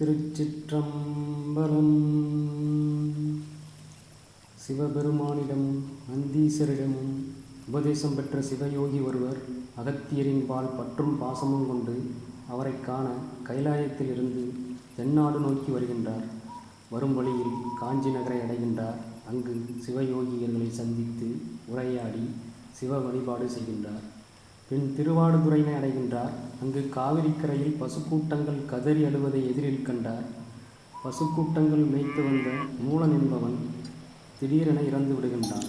திருச்சிற்றம்பலம். சிவபெருமானிடமும் நந்தீசரிடமும் உபதேசம் பெற்ற சிவயோகி ஒருவர் அகத்தியரின் பால் பற்றும் பாசமும் கொண்டு அவரை காண கைலாயத்தில் இருந்து தென்னாடு நோக்கி வருகின்றார். வரும் வழியில் காஞ்சி நகரை அடைகின்றார். அங்கு சிவயோகியர்களை சந்தித்து உரையாடி சிவ வழிபாடு செய்கின்றார். பின் திருவாடுதுறையினை அடைகின்றார். அங்கு காவிரிக்கரையில் பசுக்கூட்டங்கள் கதறி அழுவதை எதிரில் கண்டார். பசுக்கூட்டங்கள் மேய்த்து வந்த மூலன் என்பவன் திடீரென இறந்து விடுகின்றான்.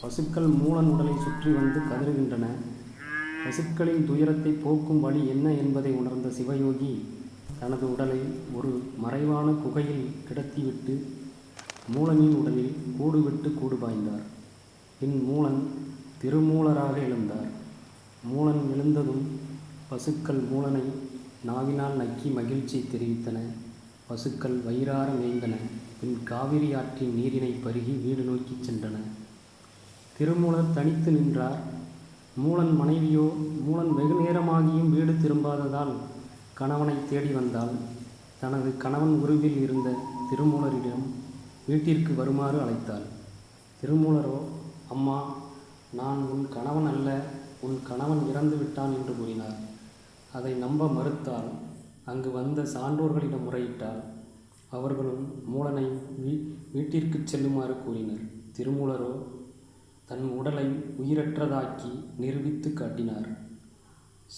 பசுக்கள் மூலன் உடலை சுற்றி வந்து கதறுகின்றன. பசுக்களின் துயரத்தை போக்கும் வழி என்ன என்பதை உணர்ந்த சிவயோகி தனது உடலை ஒரு மறைவான குகையில் கிடத்திவிட்டு மூலனின் உடலில் கூடு விட்டு கூடு பாய்ந்தார். பின் மூலன் திருமூலராக எழுந்தார். மூலன் எழுந்ததும் பசுக்கள் மூலனை நாவினால் நக்கி மகிழ்ச்சி தெரிவித்தன. பசுக்கள் வயிறார மேய்ந்தன. பின் காவிரி ஆற்றின் நீரினை பருகி வீடு நோக்கி சென்றன. திருமூலர் தனித்து நின்றார். மூலன் மனைவியோ மூலன் வெகு நேரமாகியும் வீடு திரும்பாததால் கணவனை தேடி வந்தாள். தனது கணவன் உருவில் இருந்த திருமூலரிடம் வீட்டிற்கு வருமாறு அழைத்தாள். திருமூலரோ, அம்மா, நான் உன் கணவன் அல்ல, உன் கணவன் இறந்து விட்டான் என்று கூறினார். அதை நம்ப மறுத்தால் அங்கு வந்த சான்றோர்களிடம் முறையிட்டாள். அவர்களும் மூலனை வீட்டிற்கு செல்லுமாறு கூறினர். திருமூலரோ தன் உடலை உயிரற்றதாக்கி நிரூபித்து காட்டினார்.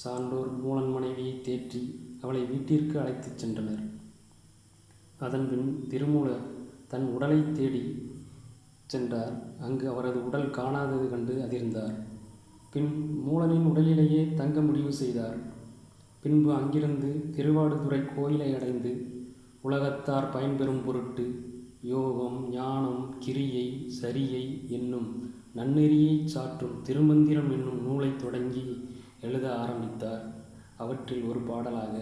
சான்றோர் மூலன் மனைவியை தேற்றி அவளை வீட்டிற்கு அழைத்துச் சென்றனர். அதன்பின் திருமூலர் தன் உடலை தேடி சென்றார். அங்கு அவரது உடல் காணாதது கண்டு அதிர்ந்தார். பின் மூலனின் உடலிலேயே தங்க முடிவு செய்தார். பின்பு அங்கிருந்து திருவாடுதுறை கோயிலை அடைந்து உலகத்தார் பயன்பெறும் பொருட்டு யோகம், ஞானம், கிரியை, சரியை என்னும் நன்னெறியை சாற்றும் திருமந்திரம் என்னும் நூலை தொடங்கி எழுத ஆரம்பித்தார். அவற்றில் ஒரு பாடலாக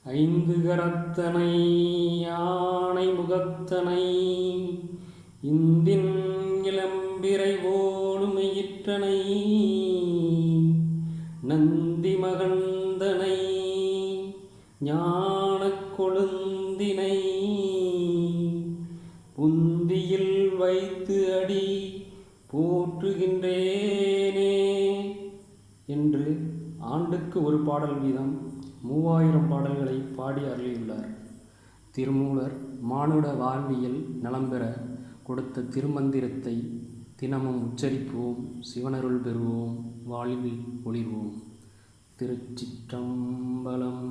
ஐந்து கரத்தனை யானை முகத்தனை இந்தின் இளம்பிறை ஓடுமையிற்றனை நந்தி மகந்தனை ஞானக் கொழுந்தினை புந்தியில் வைத்து அடி போற்றுகின்றேனே என்று ஆண்டுக்கு ஒரு பாடல் வீதம் 3000 பாடல்களை பாடி அருளியுள்ளார். திருமூலர் மானுட வாழ்வியல் நலம்பெற கொடுத்த திருமந்திரத்தை தினமும் உச்சரிப்போம், சிவனருள் பெறுவோம், வாழ்வில் ஒளிர்வோம். திருச்சிற்றம்பலம்.